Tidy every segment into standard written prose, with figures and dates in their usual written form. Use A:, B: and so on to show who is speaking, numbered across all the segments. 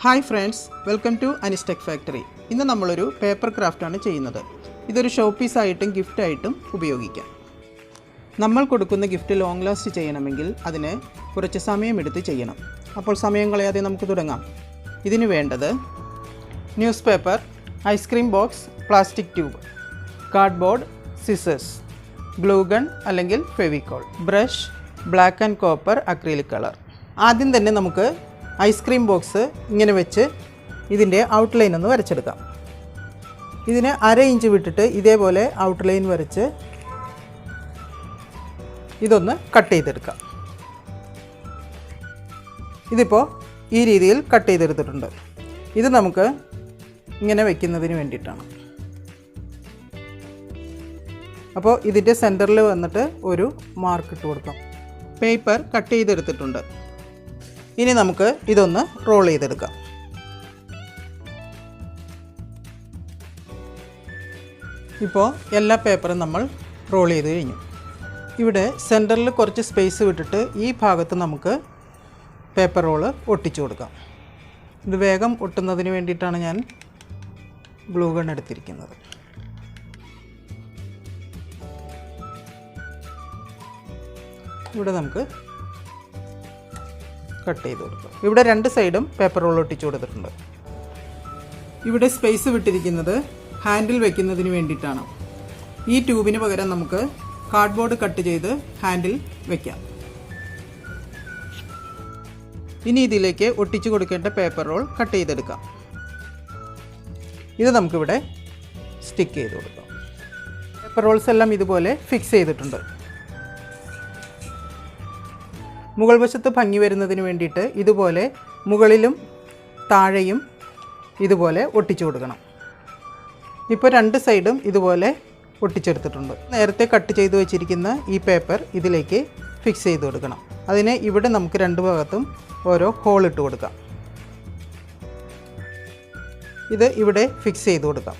A: Hi friends, welcome to AnisTechFactory. ഇന്ന് നമ്മളൊരു paper craft ആണ് ചെയ്യുന്നത്. ഇതൊരു ഷോ പീസ് ആയിട്ടും ഗിഫ്റ്റ് ആയിട്ടും ഉപയോഗിക്കാം. നമ്മൾ കൊടുക്കുന്ന ഗിഫ്റ്റ് ലോങ് ലാസ്റ്റ് ചെയ്യണമെങ്കിൽ അതിനെ കുറച്ച് സമയമെടുത്ത് ചെയ്യണം. അപ്പോൾ സമയം കളയാതെ നമുക്ക് തുടങ്ങാം. ഇതിനു വേണ്ടത് news paper, ice cream box, plastic tube, cardboard, scissors, glue gun അല്ലെങ്കിൽ Fevicol, brush, black and copper acrylic colour. ആദ്യം തന്നെ നമുക്ക് ഐസ്ക്രീം ബോക്സ് ഇങ്ങനെ വെച്ച് ഇതിൻ്റെ ഔട്ട്ലൈൻ ഒന്ന് വരച്ചെടുക്കാം. ഇതിന് 1/2 ഇഞ്ച് വിട്ടിട്ട് ഇതേപോലെ ഔട്ട്ലൈൻ വരച്ച് ഇതൊന്ന് കട്ട് ചെയ്തെടുക്കാം. ഇതിപ്പോൾ ഈ രീതിയിൽ കട്ട് ചെയ്തെടുത്തിട്ടുണ്ട്. ഇത് നമുക്ക് ഇങ്ങനെ വയ്ക്കുന്നതിന് വേണ്ടിയിട്ടാണ്. അപ്പോൾ ഇതിൻ്റെ സെൻറ്ററിൽ വന്നിട്ട് ഒരു മാർക്ക് ഇട്ട് കൊടുക്കാം. പേപ്പർ കട്ട് ചെയ്തെടുത്തിട്ടുണ്ട്. ഇനി നമുക്ക് ഇതൊന്ന് റോൾ ചെയ്തെടുക്കാം. ഇപ്പോൾ എല്ലാ പേപ്പറും നമ്മൾ റോൾ ചെയ്ത് കഴിഞ്ഞു. ഇവിടെ സെൻറ്ററിൽ കുറച്ച് സ്പേസ് വിട്ടിട്ട് ഈ ഭാഗത്ത് നമുക്ക് പേപ്പർ റോള് ഒട്ടിച്ചു കൊടുക്കാം. ഇത് വേഗം ഒട്ടുന്നതിന് വേണ്ടിയിട്ടാണ് ഞാൻ ഗ്ലൂ ഗൺ എടുത്തിരിക്കുന്നത്. ഇവിടെ നമുക്ക് കട്ട് ചെയ്ത് കൊടുക്കാം. ഇവിടെ 2 സൈഡും പേപ്പർ റോൾ ഒട്ടിച്ചു കൊടുത്തിട്ടുണ്ട്. ഇവിടെ സ്പേസ് വിട്ടിരിക്കുന്നത് ഹാൻഡിൽ വയ്ക്കുന്നതിന് വേണ്ടിയിട്ടാണ്. ഈ ട്യൂബിന് പകരം നമുക്ക് കാർഡ്ബോർഡ് കട്ട് ചെയ്ത് ഹാൻഡിൽ വയ്ക്കാം. ഇനി ഇതിലേക്ക് ഒട്ടിച്ചു കൊടുക്കേണ്ട പേപ്പർ റോൾ കട്ട് ചെയ്തെടുക്കാം. ഇത് നമുക്കിവിടെ സ്റ്റിക്ക് ചെയ്ത് കൊടുക്കാം. പേപ്പർ റോൾസ് എല്ലാം ഇതുപോലെ ഫിക്സ് ചെയ്തിട്ടുണ്ട്. മുകൾ വശത്ത് ഭംഗി വരുന്നതിന് വേണ്ടിയിട്ട് ഇതുപോലെ മുകളിലും താഴെയും ഇതുപോലെ ഒട്ടിച്ചു കൊടുക്കണം. ഇപ്പോൾ 2 സൈഡും ഇതുപോലെ ഒട്ടിച്ചെടുത്തിട്ടുണ്ട്. നേരത്തെ കട്ട് ചെയ്ത് വെച്ചിരിക്കുന്ന ഈ പേപ്പർ ഇതിലേക്ക് ഫിക്സ് ചെയ്ത് കൊടുക്കണം. അതിന് ഇവിടെ നമുക്ക് 2 ഭാഗത്തും ഓരോ ഹോൾ ഇട്ട് കൊടുക്കാം. ഇത് ഇവിടെ ഫിക്സ് ചെയ്ത് കൊടുക്കാം.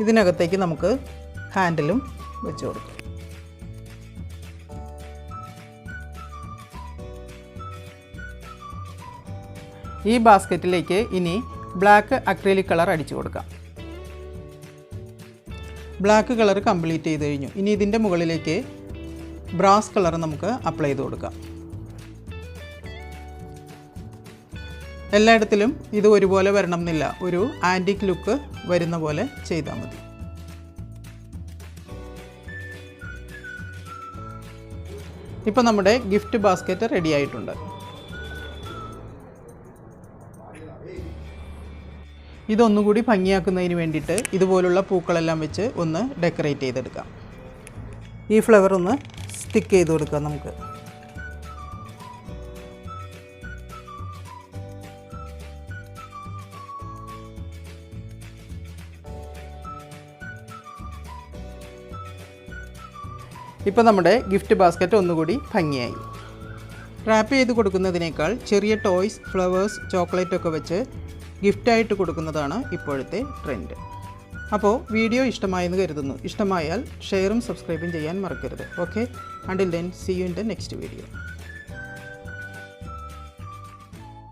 A: ഇതിനകത്തേക്ക് നമുക്ക് ഹാൻഡിലും വെച്ച് കൊടുക്കാം. ഈ ബാസ്ക്കറ്റിലേക്ക് ഇനി ബ്ലാക്ക് അക്രിലിക് കളർ അടിച്ചു കൊടുക്കാം. ബ്ലാക്ക് കളർ കംപ്ലീറ്റ് ചെയ്ത് കഴിഞ്ഞു. ഇനി ഇതിൻ്റെ മുകളിലേക്ക് ബ്രാസ് കളർ നമുക്ക് അപ്ലൈ ചെയ്ത് കൊടുക്കാം. എല്ലായിടത്തിലും ഇത് ഒരുപോലെ വരണം എന്നില്ല. ഒരു ആൻറ്റിക് ലുക്ക് വരുന്ന പോലെ ചെയ്താൽ മതി. ഇപ്പോൾ നമ്മുടെ ഗിഫ്റ്റ് ബാസ്ക്കറ്റ് റെഡി ആയിട്ടുണ്ട്. ഇതൊന്നുകൂടി ഭംഗിയാക്കുന്നതിന് വേണ്ടിയിട്ട് ഇതുപോലുള്ള പൂക്കളെല്ലാം വെച്ച് ഒന്ന് ഡെക്കറേറ്റ് ചെയ്തെടുക്കാം. ഈ ഫ്ലവർ ഒന്ന് സ്റ്റിക്ക് ചെയ്ത് കൊടുക്കാം നമുക്ക്. ഇപ്പോൾ നമ്മുടെ ഗിഫ്റ്റ് ബാസ്ക്കറ്റ് ഒന്നുകൂടി ഭംഗിയായി. റാപ്പ് ചെയ്ത് കൊടുക്കുന്നതിനേക്കാൾ ചെറിയ ടോയ്സ്, ഫ്ലവേഴ്സ്, ചോക്ലേറ്റൊക്കെ വെച്ച് ഗിഫ്റ്റായിട്ട് കൊടുക്കുന്നതാണ് ഇപ്പോഴത്തെ ട്രെൻഡ്. അപ്പോൾ വീഡിയോ ഇഷ്ടമായെന്ന് കരുതുന്നു. ഇഷ്ടമായാൽ ഷെയറും സബ്സ്ക്രൈബും ചെയ്യാൻ മറക്കരുത്. Okay, until then see you in the next video.